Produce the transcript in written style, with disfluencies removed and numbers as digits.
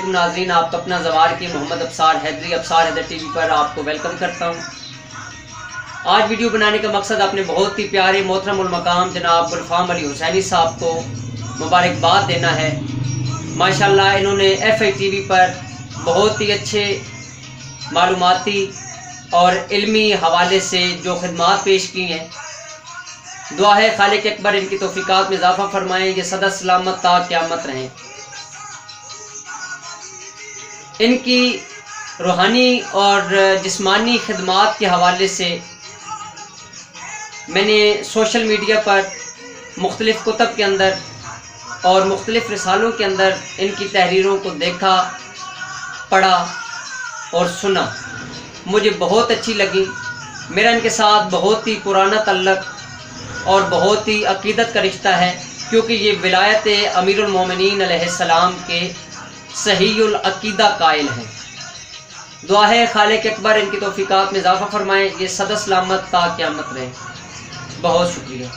वालेकुम नाज़रीन, आपका अपना ज़वार की मोहम्मद अब्सार हैदरी अब्सार हैदर टीवी पर आपको वेलकम करता हूँ। आज वीडियो बनाने का मकसद अपने बहुत ही प्यारे मोहतरम उल मकाम जनाब गुलफाम अली हुसैनी साहब को मुबारकबाद देना है। माशाल्लाह इन्होंने FI TV पर बहुत ही अच्छे मालूमाती और इल्मी हवाले से जो खिदमात पेश की हैं। दुआ है खालिक अकबर इनकी तौफीकात में इजाफ़ा फरमाएँ, ये सदा सलामत ता क़यामत रहें। इनकी रूहानी और जिस्मानी खिदमात के हवाले से मैंने सोशल मीडिया पर मुख्तलिफ़ कुतब के अंदर और मुख्तलिफ़ रिसालों के अंदर इनकी तहरीरों को देखा, पढ़ा और सुना। मुझे बहुत अच्छी लगी। मेरा इनके साथ बहुत ही पुराना तल्लक और बहुत ही अकीदत का रिश्ता है, क्योंकि ये विलायत अमीरुल मोमिनीन अलैहिस्सलाम के सहीउल अकीदा कायल हैं। दुआ है खालिक अकबर इनकी तौफीकात में इजाफ़ा फरमाएँ, ये सदा सलामत ता क़यामत रहे। बहुत शुक्रिया।